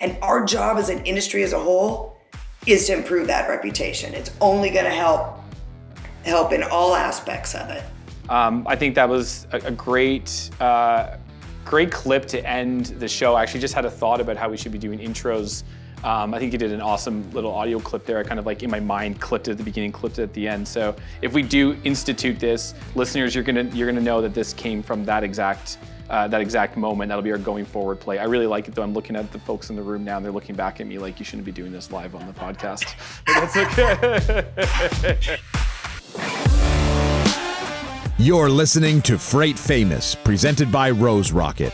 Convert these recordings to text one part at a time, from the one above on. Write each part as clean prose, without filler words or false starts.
And our job as an industry as a whole is to improve that reputation. It's only going to help in all aspects of it. I think that was a great clip to end the show. I actually just had a thought about how we should be doing intros. I think you did an awesome little audio clip there. I kind of like in my mind clipped it at the beginning, clipped it at the end. So if we do institute this, listeners, you're gonna know that this came from that exact moment. That'll be our going forward play. I really like it though. I'm looking at the folks in the room now and they're looking back at me like you shouldn't be doing this live on the podcast. But that's okay. You're listening to Freight Famous, presented by Rose Rocket,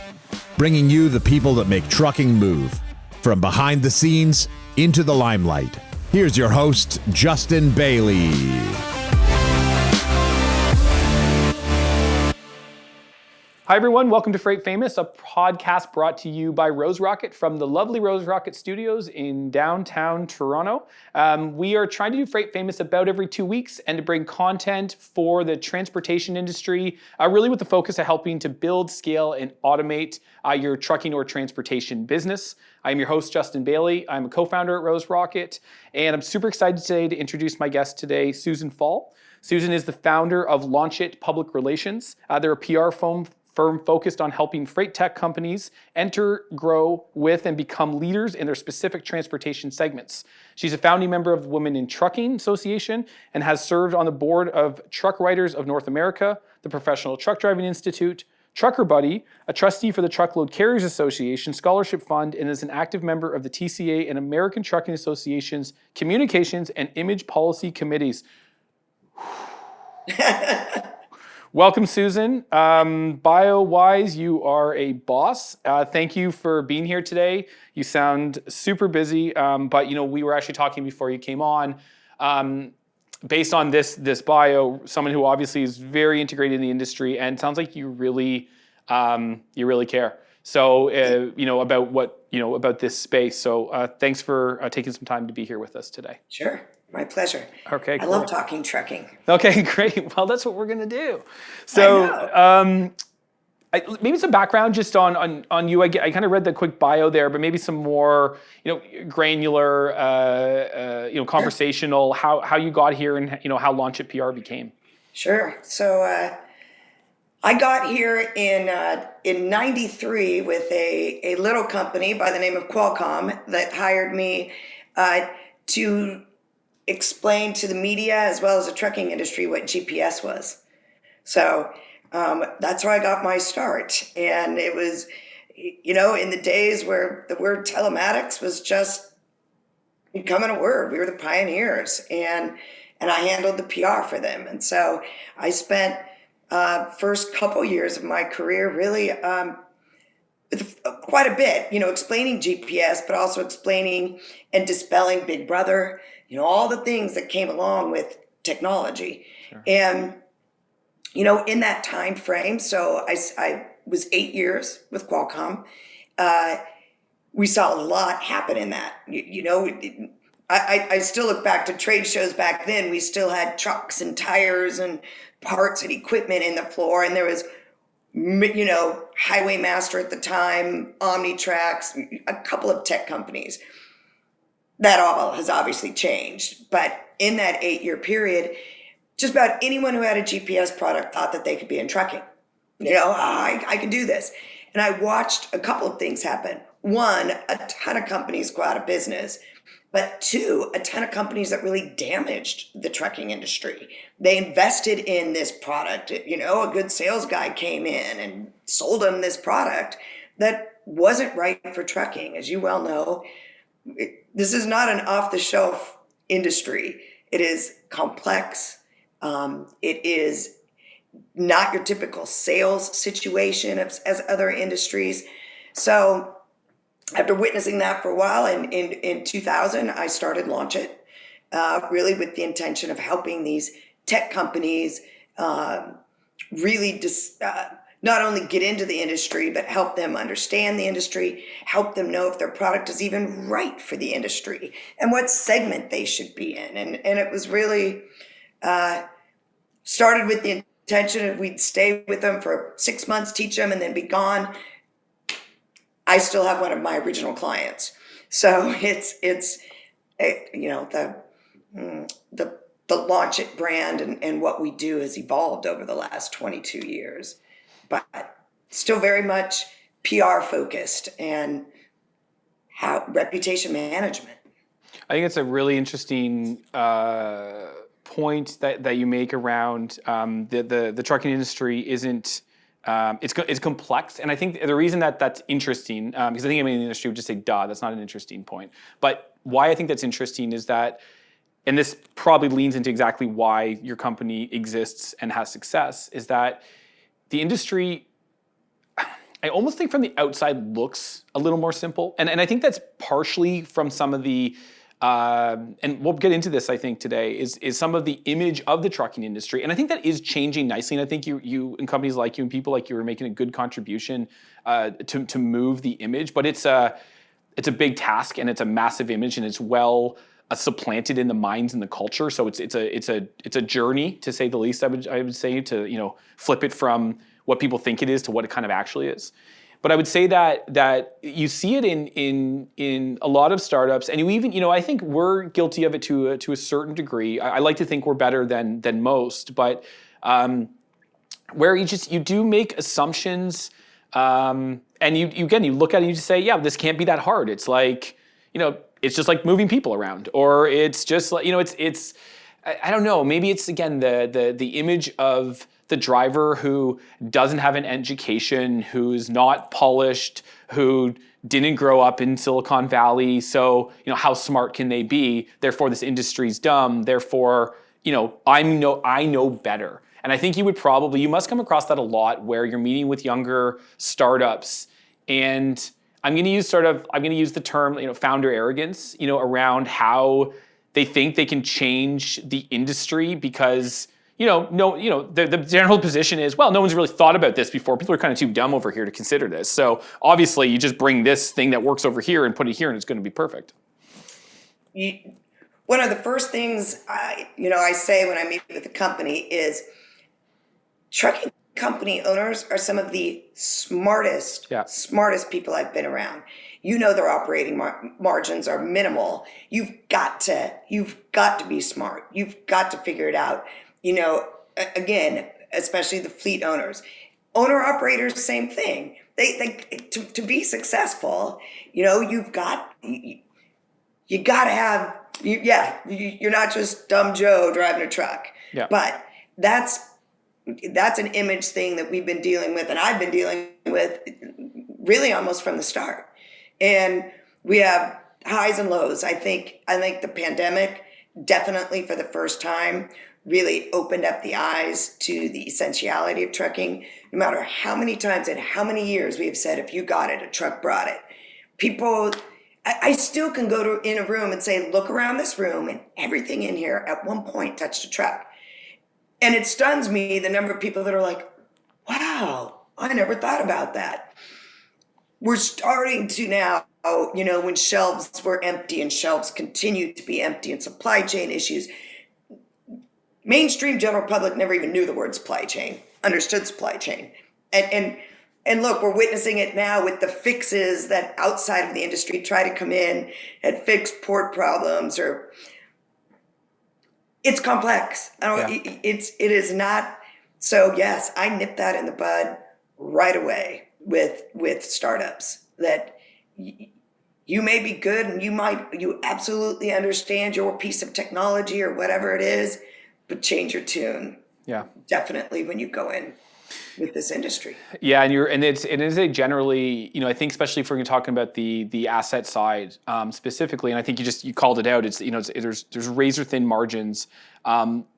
bringing you the people that make trucking move. From behind the scenes into the limelight. Here's your host, Justin Bailie. Hi everyone, welcome to Freight Famous, a podcast brought to you by Rose Rocket from the lovely Rose Rocket Studios in downtown Toronto. We are trying to do Freight Famous about every 2 weeks and to bring content for the transportation industry, really with the focus of helping to build, scale, and automate your trucking or transportation business. I'm your host, Justin Bailie. I'm a co-founder at Rose Rocket, and I'm super excited today to introduce my guest today, Susan Fall. Susan is the founder of LaunchIt Public Relations. They're a PR firm focused on helping freight tech companies enter, grow with, and become leaders in their specific transportation segments. She's a founding member of the Women in Trucking Association and has served on the board of Truck Writers of North America, the Professional Truck Driving Institute, Trucker Buddy, a trustee for the Truckload Carriers Association Scholarship Fund, and is an active member of the TCA and American Trucking Association's Communications and Image Policy Committees. Welcome, Susan. Bio-wise, you are a boss. Thank you for being here today. You sound super busy, but we were actually talking before you came on. Based on this bio, someone who obviously is very integrated in the industry, and it sounds like you really care. So about this space. So thanks for taking some time to be here with us today. Sure. My pleasure. Okay, cool. I love talking trucking. Okay, great. Well, that's what we're going to do. So maybe some background just on you. I kind of read the quick bio there, but maybe some more, granular, conversational, how you got here and, how LaunchIt PR became. Sure. So I got here in 93 with a little company by the name of Qualcomm that hired me to explain to the media as well as the trucking industry what GPS was. So that's where I got my start. And it was, in the days where the word telematics was just becoming a word. We were the pioneers, and I handled the PR for them. And so I spent first couple years of my career really with quite a bit, explaining GPS, but also explaining and dispelling Big Brother, all the things that came along with technology. Sure. And, in that time frame, so I was 8 years with Qualcomm. We saw a lot happen in that. I still look back to trade shows back then. We still had trucks and tires and parts and equipment in the floor. And there was, Highway Master at the time, Omnitrax, a couple of tech companies. That all has obviously changed. But in that 8-year period, just about anyone who had a GPS product thought that they could be in trucking. I can do this. And I watched a couple of things happen. One, a ton of companies go out of business. But two, a ton of companies that really damaged the trucking industry. They invested in this product. A good sales guy came in and sold them this product that wasn't right for trucking. As you well know, this is not an off-the-shelf industry. It is complex. It is not your typical sales situation as other industries. So after witnessing that for a while, in 2000, I started LaunchIt, really with the intention of helping these tech companies really not only get into the industry, but help them understand the industry, help them know if their product is even right for the industry and what segment they should be in. And it was really started with the intention of we'd stay with them for 6 months, teach them, and then be gone. I still have one of my original clients. So it's you know, the LaunchIt brand and what we do has evolved over the last 22 years, but still very much PR focused and how reputation management. I think it's a really interesting point that you make around the trucking industry isn't. It's complex, and I think the reason that's interesting, because I think in the industry would just say, "Duh, that's not an interesting point." But why I think that's interesting is that, and this probably leans into exactly why your company exists and has success, is that the industry, I almost think from the outside looks a little more simple, and I think that's partially from some of the. And we'll get into this, I think, today, is some of the image of the trucking industry. And I think that is changing nicely. And I think you and companies like you and people like you are making a good contribution to move the image. But it's a big task, and it's a massive image, and it's well supplanted in the minds and the culture. So it's a journey, to say the least. I would say, to flip it from what people think it is to what it kind of actually is. But I would say that you see it in a lot of startups, and you even, I think we're guilty of it to a certain degree. I like to think we're better than most, but where you do make assumptions, and you look at it and you just say, yeah, this can't be that hard. It's like, it's just like moving people around, or it's just like, it's I don't know. Maybe it's, again, the image of the driver who doesn't have an education, who's not polished, who didn't grow up in Silicon Valley. So, how smart can they be? Therefore, this industry's dumb. Therefore, I know better. And I think you must come across that a lot, where you're meeting with younger startups, and I'm going to use the term, founder arrogance, around how they think they can change the industry because the general position is, well, no one's really thought about this before. People are kind of too dumb over here to consider this. So obviously you just bring this thing that works over here and put it here, and it's going to be perfect. One of the first things I say when I meet with a company is, trucking company owners are some of the smartest people I've been around. Their operating margins are minimal. You've got to be smart. You've got to figure it out. Again, especially the fleet owners, owner-operators, same thing. They to be successful, you got to have, you're not just dumb Joe driving a truck. Yeah. But that's an image thing that we've been dealing with, and I've been dealing with really almost from the start. And we have highs and lows. I think the pandemic definitely, for the first time, really opened up the eyes to the essentiality of trucking. No matter how many times and how many years we have said, if you got it, a truck brought it. People, I still can go in a room and say, look around this room, and everything in here at one point touched a truck. And it stuns me, the number of people that are like, wow, I never thought about that. We're starting to now, when shelves were empty and shelves continue to be empty, and supply chain issues, mainstream general public never even knew the word supply chain, understood supply chain. And look, we're witnessing it now with the fixes that outside of the industry try to come in and fix port problems, or it's complex. It is not. So yes, I nip that in the bud right away with startups, that you may be good and you absolutely understand your piece of technology or whatever it is, but change your tune. Yeah. Definitely when you go in with this industry. Yeah, and it is a generally, I think, especially if we're talking about the asset side specifically, and I think you called it out. It's there's razor thin margins.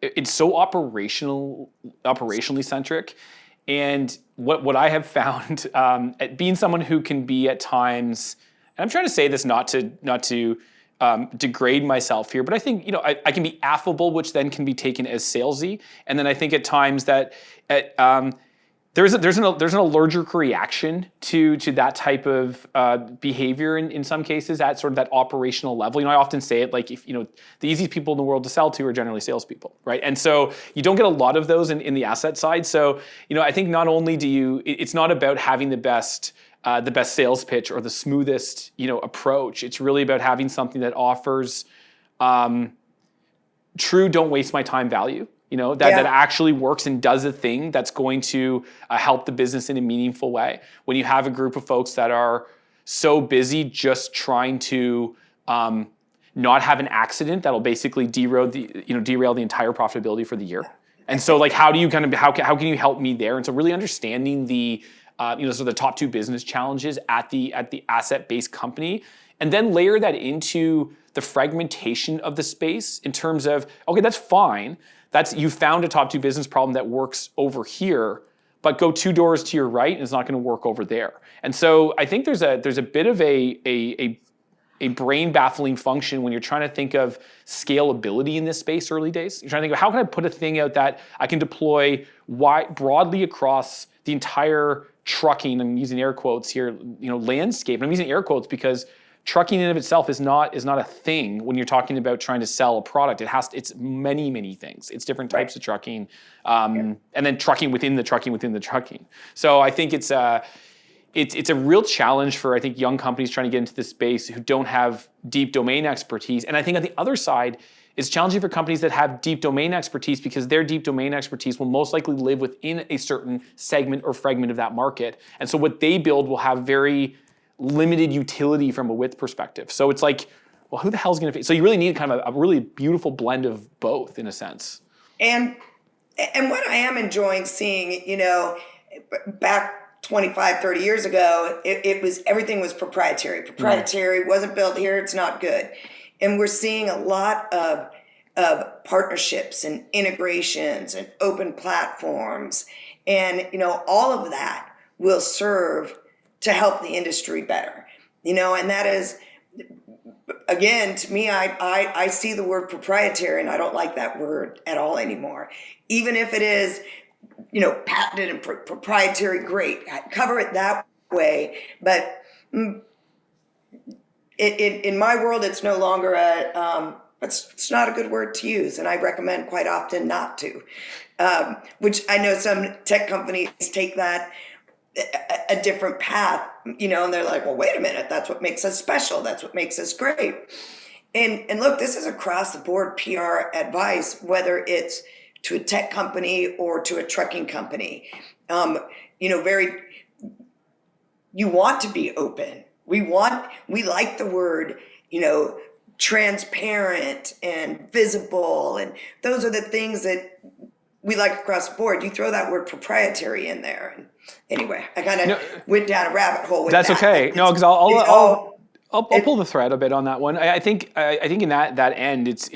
It's so operationally centric, and what I have found, at being someone who can be at times, and I'm trying to say this not to degrade myself here, but I think I can be affable, which then can be taken as salesy, and then I think at times that there's an allergic reaction to that type of behavior in some cases at sort of that operational level. I often say it like, if the easiest people in the world to sell to are generally salespeople, right? And so you don't get a lot of those in the asset side. So I think not only it's not about having the best the best sales pitch or the smoothest, approach. It's really about having something that offers true don't waste my time value, that actually works and does a thing that's going to help the business in a meaningful way. When you have a group of folks that are so busy just trying to not have an accident that'll basically derail the entire profitability for the year. And so like, how can you help me there? And so really understanding the the top two business challenges at the asset-based company, and then layer that into the fragmentation of the space in terms of, okay, that's fine. You found a top two business problem that works over here, but go 2 doors to your right and it's not going to work over there. And so I think there's a bit of a brain baffling function when you're trying to think of scalability in this space early days. You're trying to think of how can I put a thing out that I can deploy broadly across the entire trucking, I'm using air quotes here, landscape. And I'm using air quotes because trucking in of itself is not a thing when you're talking about trying to sell a product. It's many, many things. It's different types of trucking, and then trucking within the trucking. So I think it's a real challenge for, I think, young companies trying to get into this space who don't have deep domain expertise. And I think on the other side, it's challenging for companies that have deep domain expertise because their deep domain expertise will most likely live within a certain segment or fragment of that market. And so what they build will have very limited utility from a width perspective. So it's like, well, who the hell is going to? So you really need kind of a really beautiful blend of both, in a sense. And what I am enjoying seeing, back 25, 30 years ago, everything was proprietary. Proprietary wasn't built here. It's not good. And we're seeing a lot of partnerships and integrations and open platforms. And, all of that will serve to help the industry better, and that is, again, to me, I see the word proprietary and I don't like that word at all anymore. Even if it is, patented and proprietary, great, cover it that way. But in my world, it's no longer it's not a good word to use. And I recommend quite often not to, which I know some tech companies take that a different path, and they're like, well, wait a minute, that's what makes us special. That's what makes us great. And look, this is across the board PR advice, whether it's to a tech company or to a trucking company. You want to be open. We like the word, transparent and visible. And those are the things that we like across the board. You throw that word proprietary in there. And anyway, I kind of went down a rabbit hole with that. That's okay. No, because I'll pull the thread a bit on that one. I think in that end, it's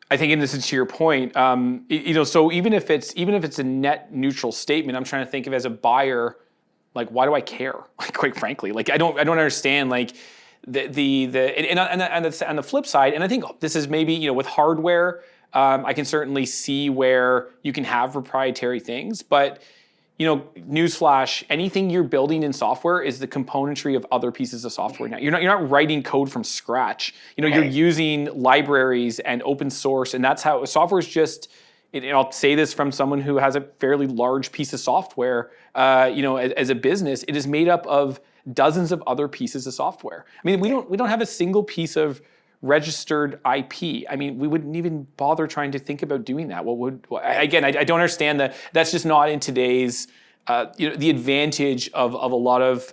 I think, and this is to your point, so even if it's a net neutral statement, I'm trying to think of as a buyer, like, why do I care? Like, quite frankly, like, I don't understand, like, and on the flip side, and I think this is maybe, with hardware, I can certainly see where you can have proprietary things, but newsflash, anything you're building in software is the componentry of other pieces of software now. You're not writing code from scratch. You're using libraries and open source, and that's how software is just. And I'll say this from someone who has a fairly large piece of software. As a business, it is made up of dozens of other pieces of software. I mean, we don't have a single piece of registered IP. I mean, we wouldn't even bother trying to think about doing that. I don't understand that. That's just not in today's, the advantage of a lot of,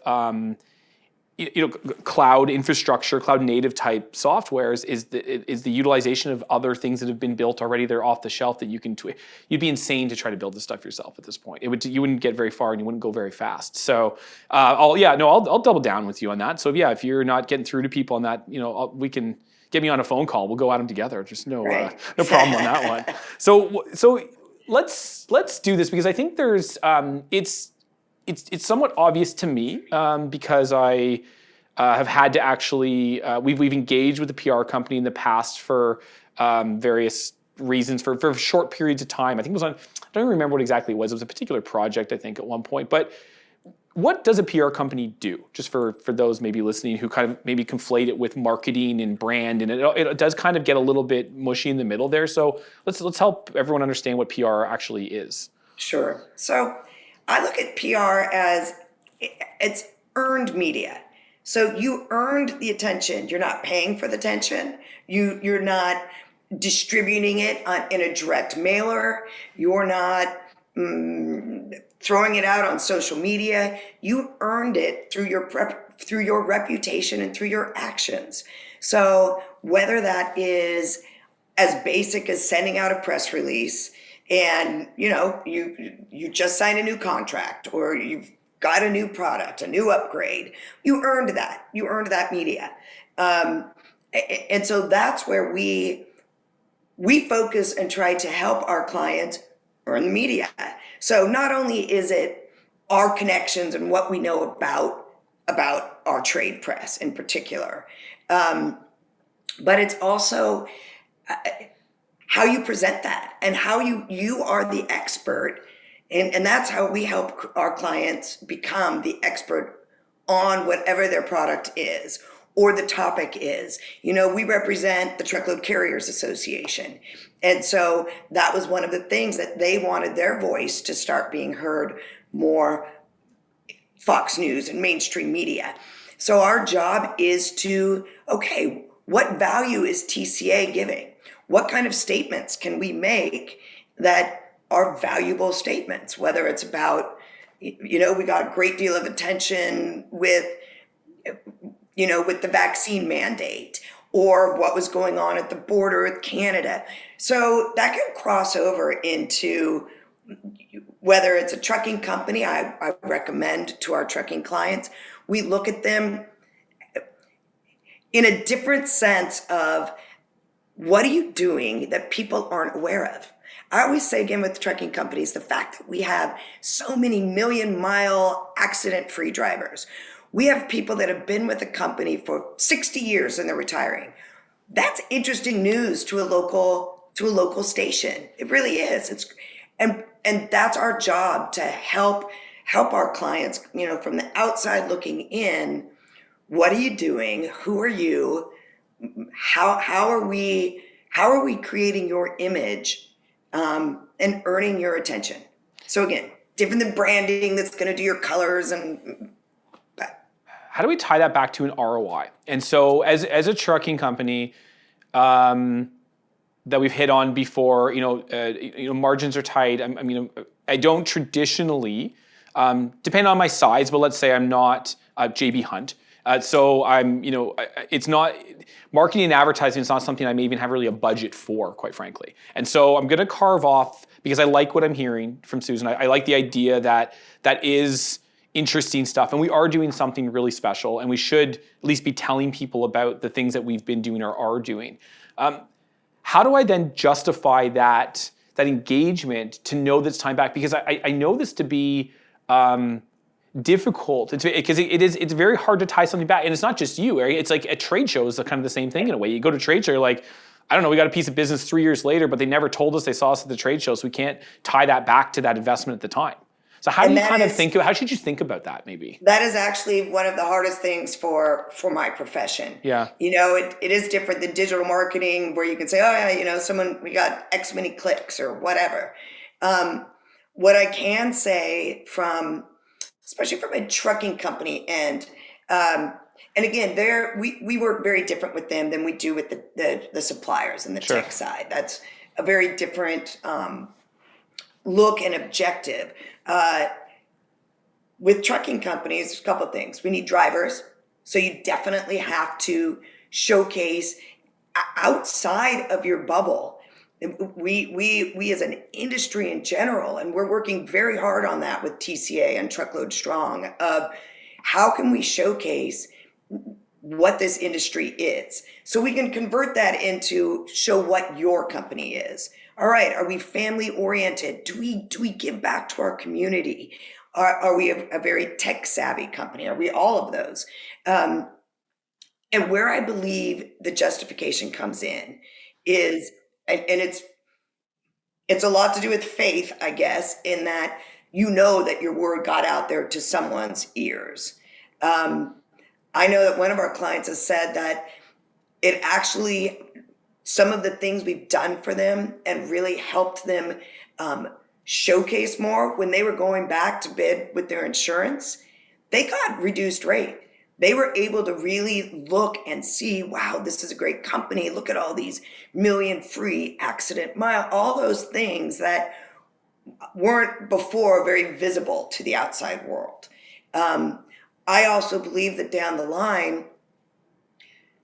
cloud infrastructure, cloud native type softwares is the utilization of other things that have been built already. They're off the shelf that you can you'd be insane to try to build this stuff yourself at this point. You wouldn't get very far and you wouldn't go very fast. So I'll double down with you on that. So if you're not getting through to people on that, we can get me on a phone call. We'll go at them together. Just no problem on that one. So let's do this because I think there's it's somewhat obvious to me because I have had to actually we've engaged with a PR company in the past for various reasons for short periods of time. I think it was I don't even remember what exactly it was. It was a particular project, I think, at one point. But what does a PR company do? Just for those maybe listening who kind of maybe conflate it with marketing and brand, and it does kind of get a little bit mushy in the middle there. So let's help everyone understand what PR actually is. Sure. So I look at PR as it's earned media. So you earned the attention. You're not paying for the attention. You're not distributing it in a direct mailer. You're not throwing it out on social media. You earned it through your reputation and through your actions. So whether that is as basic as sending out a press release and you just signed a new contract, or you've got a new product, a new upgrade, you earned that media. And so that's where we focus and try to help our clients earn the media. So not only is it our connections and what we know about our trade press in particular, but it's also how you present that and how you are the expert. And that's how we help our clients become the expert on whatever their product is or the topic is. We represent the Truckload Carriers Association. And so that was one of the things that they wanted their voice to start being heard more Fox News and mainstream media. So our job is to, okay, what value is TCA giving? What kind of statements can we make that are valuable statements? Whether it's about, we got a great deal of attention with the vaccine mandate, or what was going on at the border with Canada. So that can cross over into whether it's a trucking company. I recommend to our trucking clients, we look at them in a different sense of, what are you doing that people aren't aware of? I always say, again, with trucking companies, the fact that we have so many million-mile accident-free drivers. We have people that have been with the company for 60 years and they're retiring. That's interesting news to a local station. It really is. And that's our job, to help our clients, from the outside looking in. What are you doing? Who are you? How are we creating your image and earning your attention? So again, different than branding that's going to do your colors and. How do we tie that back to an ROI? And so as a trucking company that we've hit on before, margins are tight. I don't traditionally, depending on my size, but let's say I'm not JB Hunt. So I'm, it's not, marketing and advertising is not something I may even have really a budget for, quite frankly. And so I'm going to carve off, because I like what I'm hearing from Susan. I like the idea that is interesting stuff, and we are doing something really special, and we should at least be telling people about the things that we've been doing or are doing. How do I then justify that engagement to know that it's time back? Because I know this to be difficult, because it's very hard to tie something back, and it's not just you. Right? It's like at trade shows, kind of the same thing in a way. You go to trade show, you're like, I don't know, we got a piece of business 3 years later, but they never told us they saw us at the trade show, so we can't tie that back to that investment at the time. So how should you think about that maybe? That is actually one of the hardest things for my profession. Yeah. It is different than digital marketing, where you can say, oh yeah, we got X many clicks or whatever. What I can say especially from a trucking company and again, we work very different with them than we do with the suppliers and the Sure. tech side. That's a very different look and objective. With trucking companies, a couple of things. We need drivers, so you definitely have to showcase outside of your bubble. We as an industry in general, and we're working very hard on that with TCA and Truckload Strong, of how can we showcase what this industry is, so we can convert that into show what your company is. All right, are we family oriented? Do we give back to our community? Are we a very tech savvy company? Are we all of those? And where I believe the justification comes in is, and it's a lot to do with faith, I guess, in that that your word got out there to someone's ears. I know that one of our clients has said that it actually, some of the things we've done for them and really helped them showcase more when they were going back to bid with their insurance, they got reduced rate. They were able to really look and see, wow, this is a great company. Look at all these million free accident mile, all those things that weren't before very visible to the outside world. I also believe that down the line,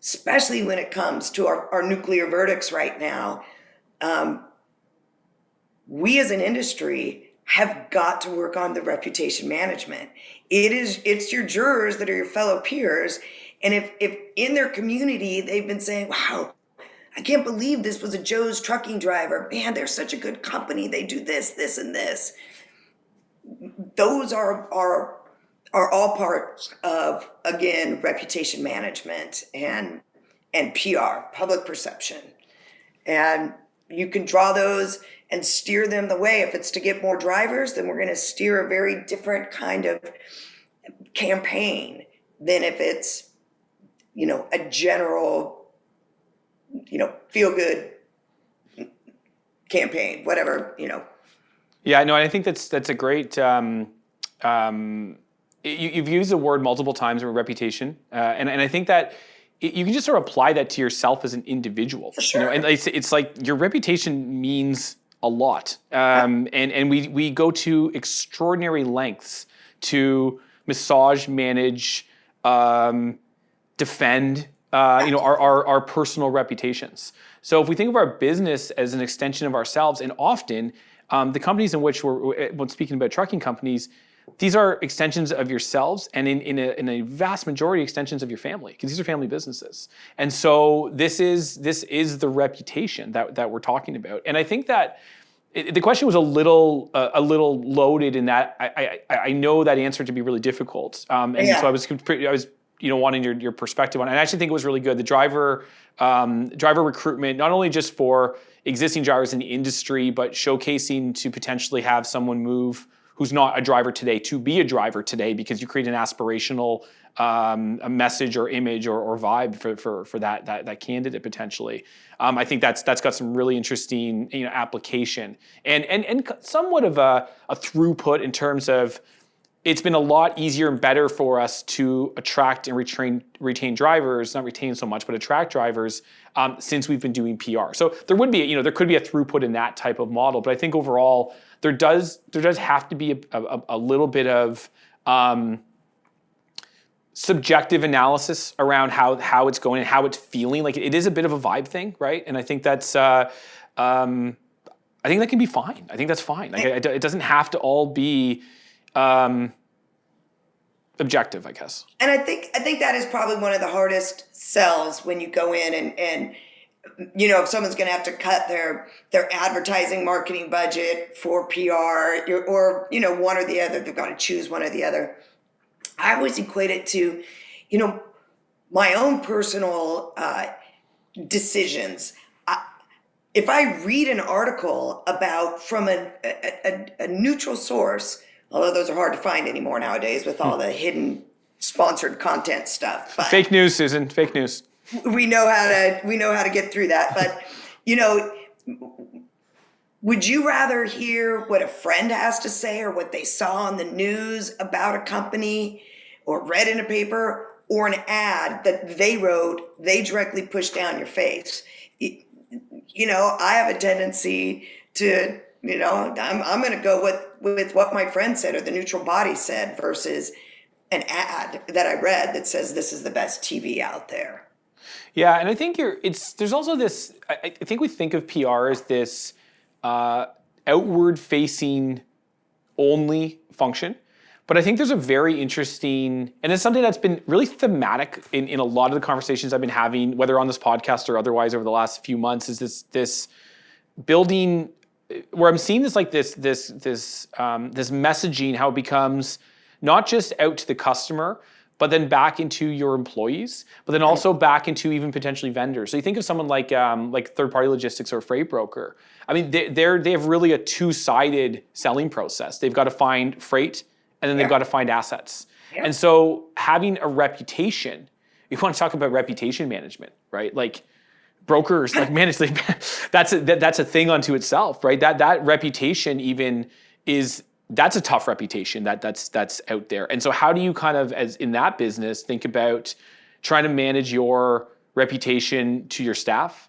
especially when it comes to our nuclear verdicts right now, we as an industry have got to work on the reputation management. It's your jurors that are your fellow peers. And if in their community, they've been saying, wow, I can't believe this was a Joe's trucking driver. Man, they're such a good company. They do this, this, and this. Those are all parts of, again, reputation management and PR, public perception. And you can draw those and steer them the way. If it's to get more drivers, then we're going to steer a very different kind of campaign than if it's, a general, feel good campaign, whatever. Yeah, no, I think that's a great. You've used the word multiple times, reputation, and I think that you can just sort of apply that to yourself as an individual. For sure. And it's like your reputation means a lot, and we go to extraordinary lengths to massage, manage, defend, our personal reputations. So if we think of our business as an extension of ourselves, and often the companies in which when speaking about trucking companies, these are extensions of yourselves, and in a vast majority extensions of your family, because these are family businesses. And so this is the reputation that we're talking about. And I think that the question was a little loaded in that I know that answer to be really difficult. So I was wanting your perspective on it. And I actually think it was really good. The driver recruitment, not only just for existing drivers in the industry, but showcasing to potentially have someone move who's not a driver today to be a driver today, because you create an aspirational a message or image or vibe for that candidate potentially. I think that's got some really interesting application and somewhat of a throughput in terms of it's been a lot easier and better for us to attract and retain drivers, not retain so much, but attract drivers since we've been doing PR. So there would be, there could be a throughput in that type of model, but I think overall there does have to be a little bit of subjective analysis around how it's going and how it's feeling. Like it is a bit of a vibe thing, right? And I think that's I think that can be fine. I think that's fine. Like it doesn't have to all be objective, I guess. And I think that is probably one of the hardest sells when you go in and if someone's going to have to cut their advertising marketing budget for PR or one or the other, they've got to choose one or the other. I always equate it to, my own personal decisions. If I read an article about from a neutral source, although those are hard to find anymore nowadays with all the hidden sponsored content stuff. But fake news, Susan. Fake news. We know how to get through that. But would you rather hear what a friend has to say or what they saw on the news about a company or read in a paper or an ad that they wrote, they directly pushed down your face? I have a tendency to, I'm going to go with what my friend said or the neutral body said versus an ad that I read that says this is the best TV out there. Yeah, and I think there's also this, I think we think of PR as this outward-facing only function, but I think there's a very interesting, and it's something that's been really thematic in a lot of the conversations I've been having, whether on this podcast or otherwise over the last few months, is this building where I'm seeing this messaging, how it becomes not just out to the customer, but then back into your employees, but then also back into even potentially vendors. So you think of someone like third-party logistics or a freight broker. I mean, they have really a two-sided selling process. They've got to find freight, and then they've got to find assets. Yeah. And so having a reputation, you want to talk about reputation management, right? Like brokers, that's a thing unto itself, right? That reputation even is that's a tough reputation that's out there. And so how do you kind of, as in that business, think about trying to manage your reputation to your staff,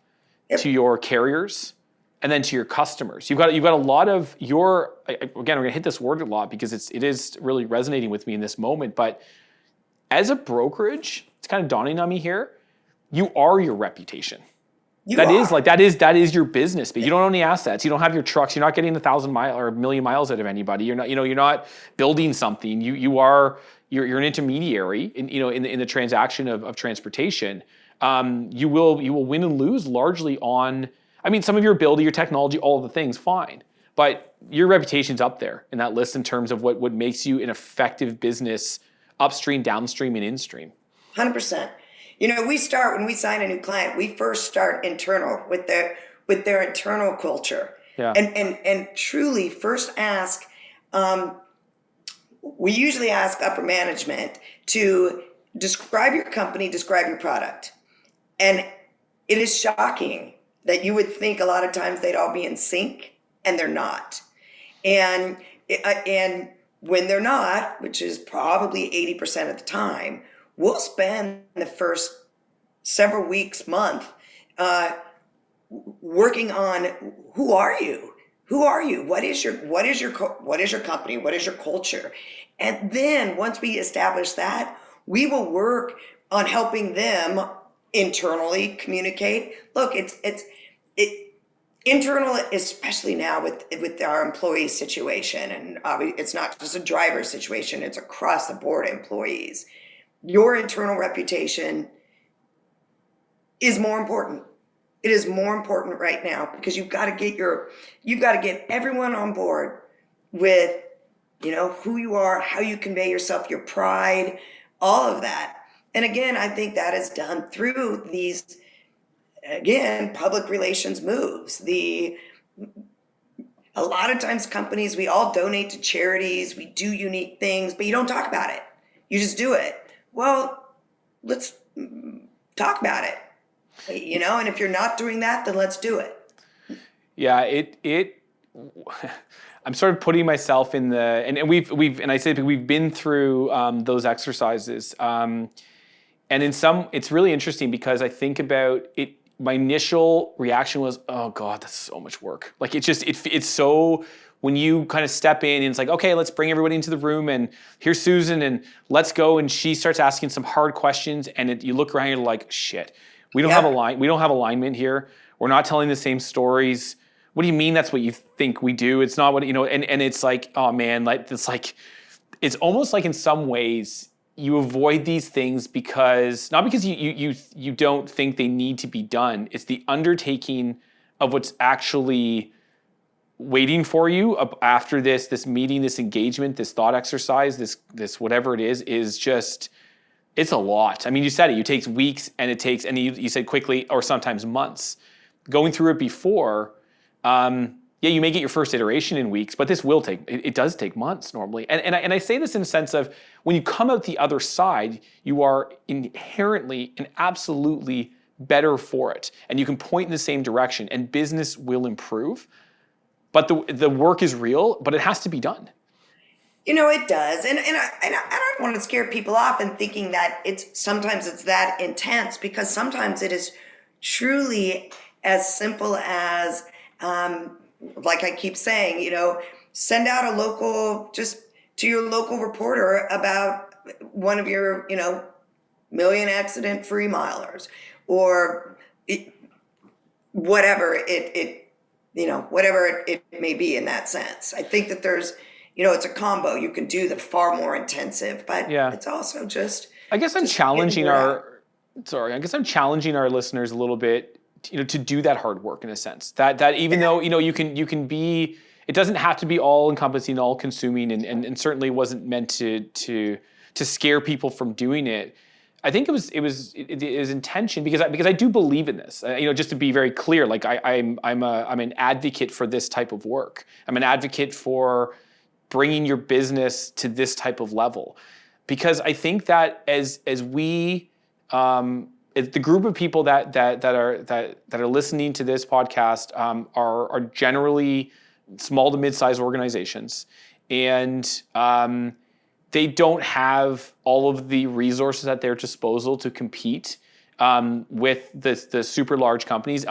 to your carriers, and then to your customers? You've got a lot of your, again, we're gonna hit this word a lot because it is really resonating with me in this moment, but as a brokerage, it's kind of dawning on me here, you are your reputation. That is your business, but you don't own any assets. You don't have your trucks. You're not getting 1,000 miles or 1,000,000 miles out of anybody. You're not building something. You're an intermediary in the transaction of transportation. You will win and lose largely on, some of your ability, your technology, all of the things, fine. But your reputation's up there in that list in terms of what makes you an effective business upstream, downstream, and instream. 100%. We start, when we sign a new client, we first start internal with their internal culture. Yeah. And truly first ask, we usually ask upper management to describe your company, describe your product. And it is shocking that you would think a lot of times they'd all be in sync, and they're not. And when they're not, which is probably 80% of the time, we'll spend the first several weeks, month, working on who are you? Who are you? What is your company? What is your culture? And then once we establish that, we will work on helping them internally communicate. Look, it's internal, especially now with our employee situation, and it's not just a driver situation; it's across the board employees. Your internal reputation is more important. It is more important right now because you've got to get everyone on board with, who you are, how you convey yourself, your pride, all of that. And again, I think that is done through these, again, public relations moves. A lot of times companies, we all donate to charities, we do unique things, but you don't talk about it. You just do it. Well, let's talk about it, and if you're not doing that, then let's do it. Yeah, I'm sort of putting myself in we've been through those exercises. And it's really interesting because I think about it. My initial reaction was, oh God, that's so much work. Like it's so, when you kind of step in and it's like, okay, let's bring everybody into the room and here's Susan and let's go. And she starts asking some hard questions and you look around and you're like, shit, we don't have alignment here. We're not telling the same stories. What do you mean that's what you think we do? It's not what, and it's like, oh man, it's almost like in some ways you avoid these things not because you don't think they need to be done. It's the undertaking of what's actually waiting for you after this meeting, this engagement, this thought exercise, this whatever it is just, it's a lot. You said it takes weeks and you said quickly or sometimes months. Going through it before, you may get your first iteration in weeks, but it does take months normally. And I say this in the sense of when you come out the other side, you are inherently and absolutely better for it. And you can point in the same direction and business will improve. But the work is real, but it has to be done. It does. And I don't want to scare people off in thinking that sometimes it's that intense, because sometimes it is truly as simple as, like I keep saying, send out to your local reporter about one of your, million accident-free milers, or whatever whatever it may be in that sense. I think that there's, it's a combo. You can do the far more intensive, but it's also just. I guess I'm challenging our listeners a little bit, to do that hard work in a sense. That even though you can be, it doesn't have to be all encompassing, all consuming, and certainly wasn't meant to scare people from doing it. I think it was intention because I do believe in this. Just to be very clear, like I'm an advocate for this type of work. I'm an advocate for bringing your business to this type of level, because I think that as we the group of people that are listening to this podcast are generally small to mid-sized organizations, and they don't have all of the resources at their disposal to compete with the super large companies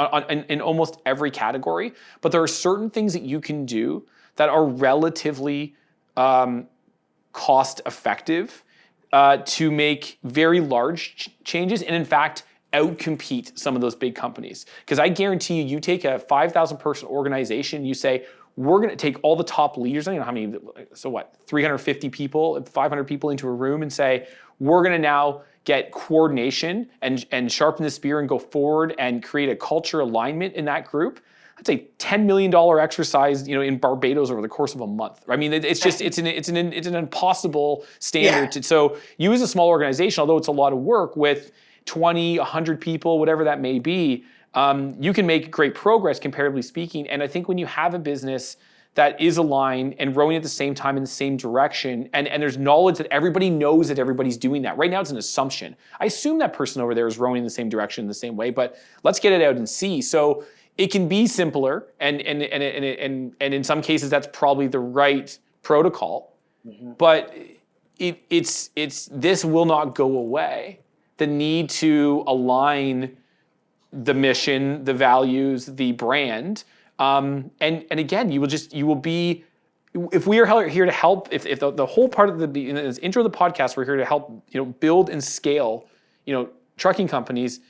in almost every category. But there are certain things that you can do that are relatively cost effective to make very large changes, and in fact outcompete some of those big companies. Because I guarantee you take a 5,000 person organization, you say, we're going to take all the top leaders, I don't know how many, so what, 350 people, 500 people into a room and say, we're going to now get coordination and sharpen the spear and go forward and create a culture alignment in that group. That's a $10 million exercise, in Barbados over the course of a month. I mean, it's an impossible standard. Yeah. So you as a small organization, although it's a lot of work with 20, 100 people, whatever that may be, you can make great progress comparatively speaking. And I think when you have a business that is aligned and rowing at the same time in the same direction, and there's knowledge that everybody knows that everybody's doing that. Right now it's an assumption. I assume that person over there is rowing in the same direction in the same way, but let's get it out and see. So it can be simpler, and in some cases that's probably the right protocol, but it's this will not go away. The need to align the mission, the values, the brand, and again, you will be. If we are here to help, if the whole part of the intro of the podcast, we're here to help build and scale trucking companies.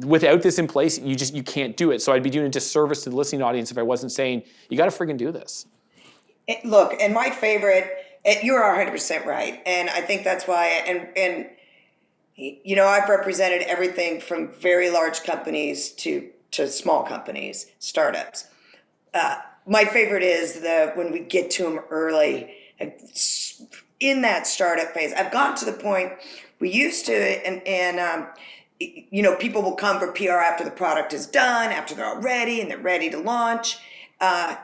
Without this in place, you can't do it. So I'd be doing a disservice to the listening audience if I wasn't saying you got to friggin' do this. Look, and my favorite, you're 100% right, and I think that's why. And I've represented everything from very large companies to small companies, startups. My favorite is when we get to them early in that startup phase. I've gotten to the point we used to, and people will come for PR after the product is done, after they're all ready and they're ready to launch. I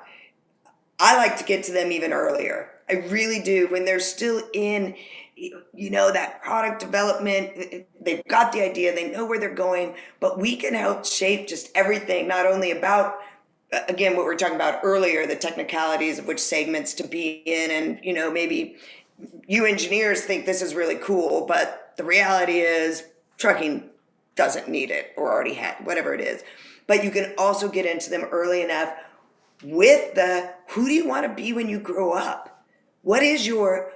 like to get to them even earlier. I really do. When they're still in, that product development, they've got the idea, they know where they're going, but we can help shape just everything, not only about, again, what we were talking about earlier, the technicalities of which segments to be in, and, maybe you engineers think this is really cool, but the reality is trucking doesn't need it or already had, whatever it is. But you can also get into them early enough with who do you want to be when you grow up? What is your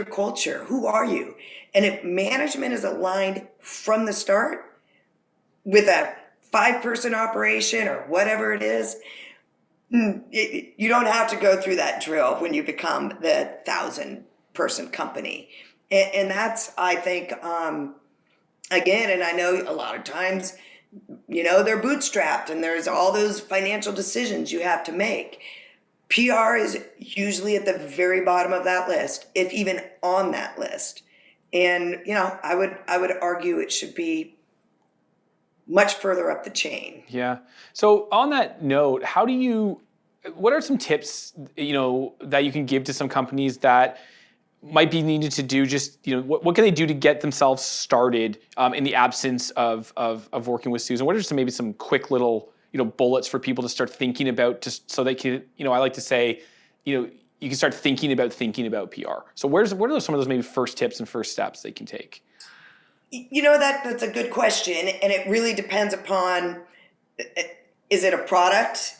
culture? Who are you? And if management is aligned from the start with a 5-person operation or whatever it is, you don't have to go through that drill when you become the 1,000-person company. And that's, I think, again, and I know a lot of times, they're bootstrapped and there's all those financial decisions you have to make. PR is usually at the very bottom of that list, if even on that list. And, I would argue it should be much further up the chain. Yeah. So on that note, what are some tips, that you can give to some companies that might be needed to do just, what can they do to get themselves started in the absence of working with Susan? What are maybe some quick little, bullets for people to start thinking about, just so they can, I like to say, you can start thinking about PR. So what are some of those maybe first tips and first steps they can take? That's a good question. And it really depends upon, is it a product?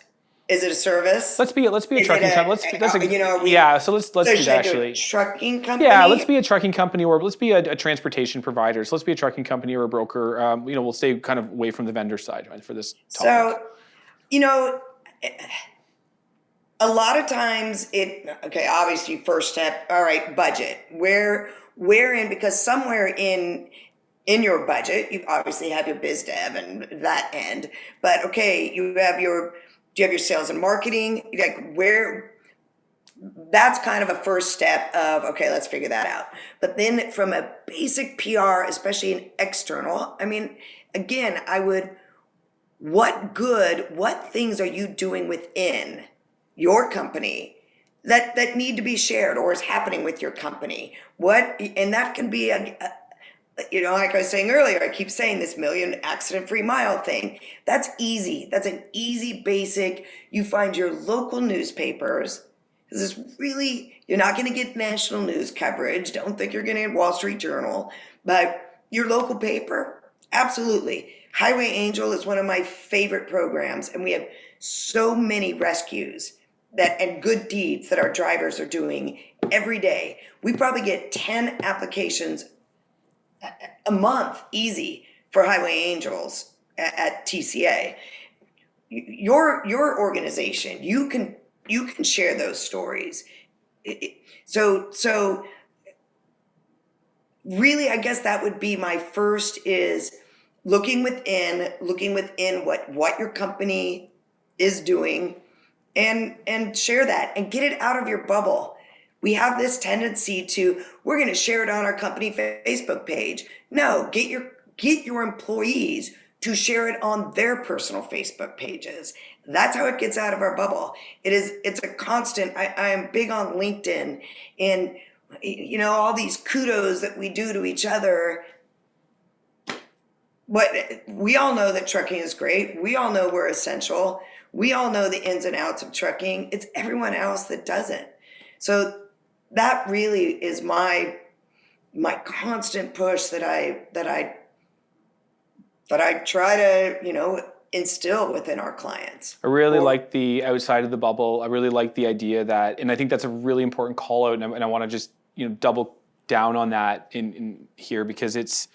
Is it a service? Let's be a trucking company. So let's do that actually. Trucking company? Yeah, let's be a trucking company, or let's be a transportation provider. So let's be a trucking company or a broker. We'll stay kind of away from the vendor side, right, for this topic. So, a lot of times obviously first step, all right, budget. Where in, because somewhere in your budget, you obviously have your biz dev and that end, but okay, do you have your sales and marketing? That's kind of a first step of, okay, let's figure that out. But then from a basic PR, especially an external, again, what things are you doing within your company that need to be shared or is happening with your company? And that can be like I was saying earlier, I keep saying this 1,000,000 accident-free mile thing. That's easy. That's an easy basic. You find your local newspapers, Because it's really, you're not going to get national news coverage. Don't think you're going to get Wall Street Journal, but your local paper, absolutely. Highway Angel is one of my favorite programs, and we have so many rescues and good deeds that our drivers are doing every day. We probably get 10 applications a month, easy, for Highway Angels at TCA. Your organization, you can share those stories. So really, I guess that would be my first, is looking within what your company is doing, and share that and get it out of your bubble. We have this tendency to, we're going to share it on our company Facebook page. No, get your employees to share it on their personal Facebook pages. That's how it gets out of our bubble. It's a constant. I am big on LinkedIn, and all these kudos that we do to each other. But we all know that trucking is great. We all know we're essential. We all know the ins and outs of trucking. It's everyone else that doesn't. So that really is my constant push that I try to, instill within our clients. I really like the outside of the bubble. I really like the idea that, and I think that's a really important call out, and I want to just double down on that in here, because it's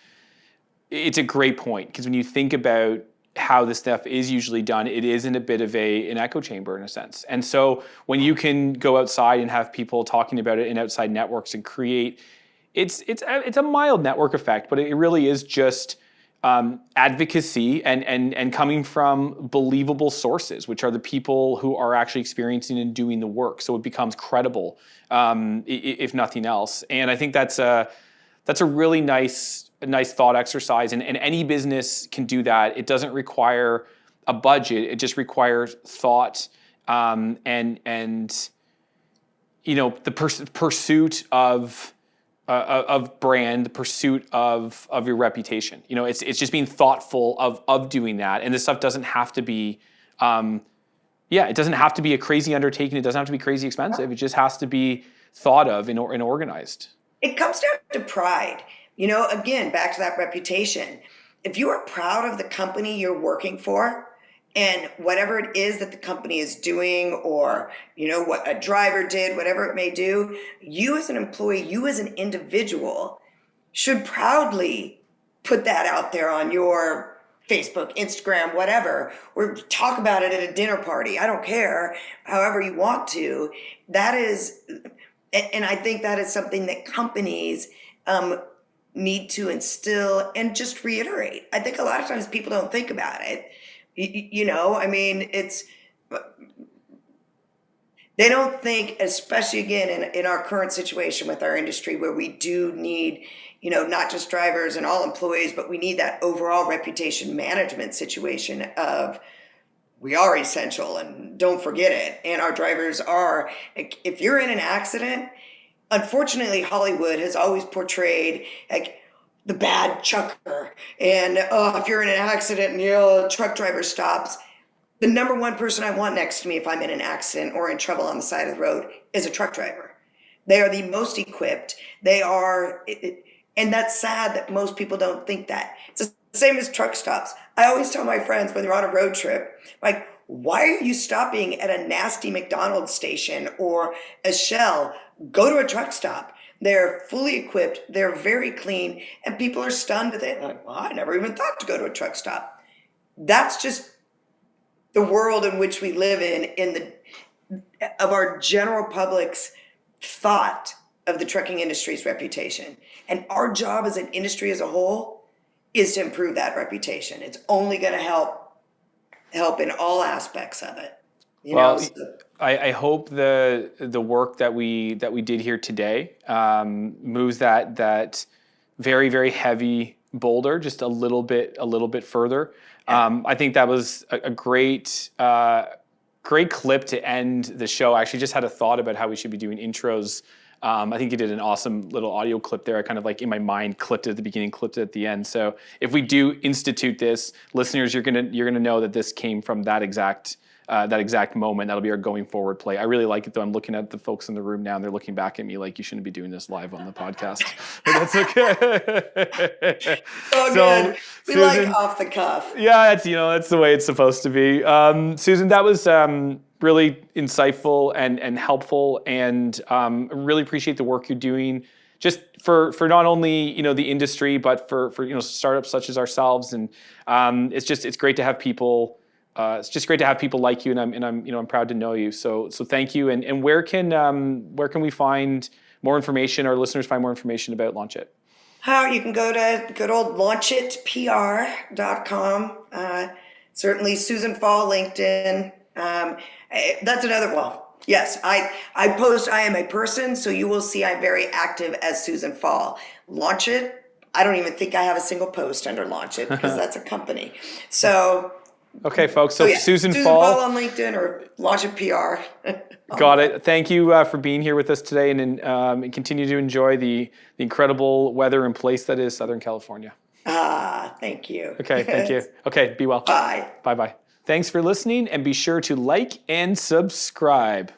a great point. Because when you think about how this stuff is usually done, it is in a bit of an echo chamber in a sense. And so when you can go outside and have people talking about it in outside networks and create, it's a mild network effect, but it really is just advocacy and coming from believable sources, which are the people who are actually experiencing and doing the work. So it becomes credible, if nothing else. And I think that's a really nice thought exercise. And any business can do that. It doesn't require a budget. It just requires thought, and the pursuit of brand, the pursuit of your reputation. It's just being thoughtful of doing that. And this stuff doesn't have to be, it doesn't have to be a crazy undertaking. It doesn't have to be crazy expensive. It just has to be thought of and organized. It comes down to pride. Again, back to that reputation. If you are proud of the company you're working for, and whatever it is that the company is doing, or what a driver did, whatever it may do, you as an employee, you as an individual, should proudly put that out there on your Facebook, Instagram, whatever, or talk about it at a dinner party. I don't care, however you want to. That is, and I think that is something that companies need to instill and just reiterate. I think a lot of times people don't think about it. They don't think, especially again in our current situation with our industry, where we do need, not just drivers and all employees, but we need that overall reputation management situation of, we are essential and don't forget it. And our drivers are, if you're in an accident, unfortunately, Hollywood has always portrayed the bad trucker, and if you're in an accident and your truck driver stops, the number one person I want next to me if I'm in an accident or in trouble on the side of the road is a truck driver. They are the most equipped. They are, and that's sad that most people don't think that. It's the same as truck stops. I always tell my friends when they're on a road trip, why are you stopping at a nasty McDonald's station or a Shell? Go to a truck stop. They're fully equipped, they're very clean, and people are stunned with it. I never even thought to go to a truck stop. That's just the world in which we live of our general public's thought of the trucking industry's reputation. And our job as an industry as a whole is to improve that reputation. It's only going to help in all aspects of it. I hope the work that we did here today moves that very, very heavy boulder just a little bit further. I think that was a great clip to end the show. I actually just had a thought about how we should be doing intros. I think you did an awesome little audio clip there. I kind of in my mind clipped it at the beginning, clipped it at the end. So if we do institute this, listeners, you're gonna know that this came from that exact that exact moment. That'll be our going forward play. I really like it though. I'm looking at the folks in the room now and they're looking back at me like you shouldn't be doing this live on the podcast. But that's okay. So good. We Susan, like off the cuff. yeah, that's the way it's supposed to be. Susan, that was really insightful and helpful, and really appreciate the work you're doing just for not only the industry but for startups such as ourselves. And it's great to have people. It's just great to have people like you, and I'm proud to know you. So thank you. And where can we find more information? Our listeners find more information about LaunchIt. You can go to good old LaunchItPR.com. Certainly Susan Fall, LinkedIn. That's another, yes, I post, I am a person, so you will see I'm very active as Susan Fall. LaunchIt, I don't even think I have a single post under LaunchIt because that's a company. So... Okay, folks. So, yeah, Susan Fall Fall on LinkedIn or LaunchIt PR. Got it. Thank you for being here with us today, and continue to enjoy the incredible weather and place that is Southern California. Thank you. Okay, thank you. Okay, be well. Bye. Bye-bye. Thanks for listening, and be sure to like and subscribe.